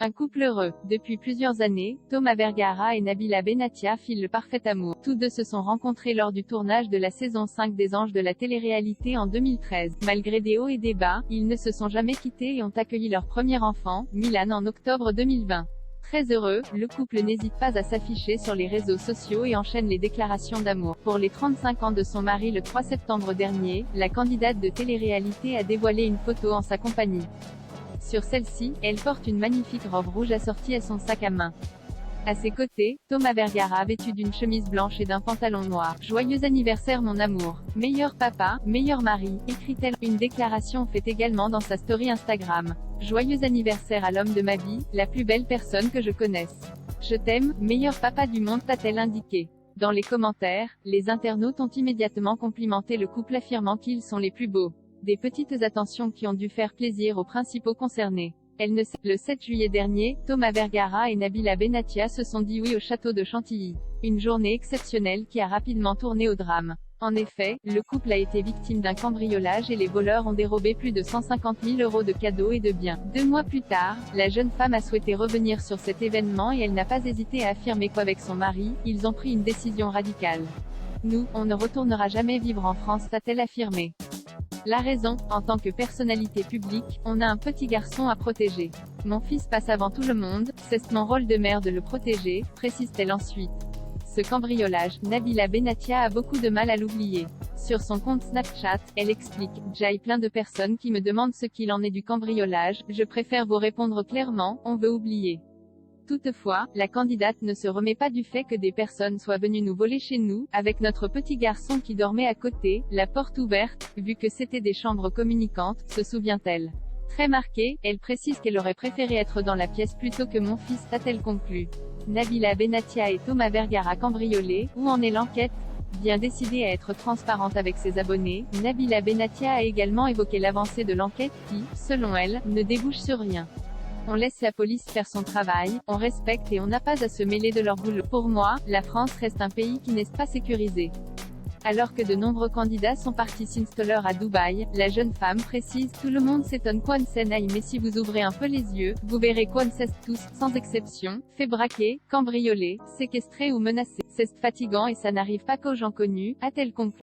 Un couple heureux. Depuis plusieurs années, Thomas Vergara et Nabila Benatia filent le parfait amour. Tous deux se sont rencontrés lors du tournage de la saison 5 des Anges de la télé-réalité en 2013. Malgré des hauts et des bas, ils ne se sont jamais quittés et ont accueilli leur premier enfant, Milan, en octobre 2020. Très heureux, le couple n'hésite pas à s'afficher sur les réseaux sociaux et enchaîne les déclarations d'amour. Pour les 35 ans de son mari le 3 septembre dernier, la candidate de télé-réalité a dévoilé une photo en sa compagnie. Sur celle-ci, elle porte une magnifique robe rouge assortie à son sac à main. À ses côtés, Thomas Vergara vêtu d'une chemise blanche et d'un pantalon noir. Joyeux anniversaire mon amour. Meilleur papa, meilleur mari, écrit-elle. Une déclaration faite également dans sa story Instagram. Joyeux anniversaire à l'homme de ma vie, la plus belle personne que je connaisse. Je t'aime, meilleur papa du monde, a-t-elle indiqué. Dans les commentaires, les internautes ont immédiatement complimenté le couple affirmant qu'ils sont les plus beaux. Des petites attentions qui ont dû faire plaisir aux principaux concernés. Le 7 juillet dernier, Thomas Vergara et Nabila Benatia se sont dit oui au château de Chantilly. Une journée exceptionnelle qui a rapidement tourné au drame. En effet, le couple a été victime d'un cambriolage et les voleurs ont dérobé plus de 150 000 € de cadeaux et de biens. 2 mois plus tard, la jeune femme a souhaité revenir sur cet événement et elle n'a pas hésité à affirmer qu'avec son mari, ils ont pris une décision radicale. Nous, on ne retournera jamais vivre en France, a-t-elle affirmé. La raison, en tant que personnalité publique, on a un petit garçon à protéger. Mon fils passe avant tout le monde, c'est mon rôle de mère de le protéger, précise-t-elle ensuite. Ce cambriolage, Nabila Benatia a beaucoup de mal à l'oublier. Sur son compte Snapchat, elle explique « J'ai plein de personnes qui me demandent ce qu'il en est du cambriolage, je préfère vous répondre clairement, on veut oublier. » Toutefois, la candidate ne se remet pas du fait que des personnes soient venues nous voler chez nous, avec notre petit garçon qui dormait à côté, la porte ouverte, vu que c'était des chambres communicantes, se souvient-elle. Très marquée, elle précise qu'elle aurait préféré être dans la pièce plutôt que mon fils, a-t-elle conclu. Nabila Benatia et Thomas Vergara cambriolés, où en est l'enquête? Bien décidée à être transparente avec ses abonnés, Nabila Benatia a également évoqué l'avancée de l'enquête qui, selon elle, ne débouche sur rien. On laisse la police faire son travail, on respecte et on n'a pas à se mêler de leur boulot. Pour moi, la France reste un pays qui n'est pas sécurisé. Alors que de nombreux candidats sont partis s'installer à Dubaï, la jeune femme précise « Tout le monde s'étonne Kwansen aïe mais si vous ouvrez un peu les yeux, vous verrez Kwansen tous, sans exception, fait braquer, cambrioler, séquestrer ou menacer. C'est fatigant et ça n'arrive pas qu'aux gens connus », a-t-elle conclu.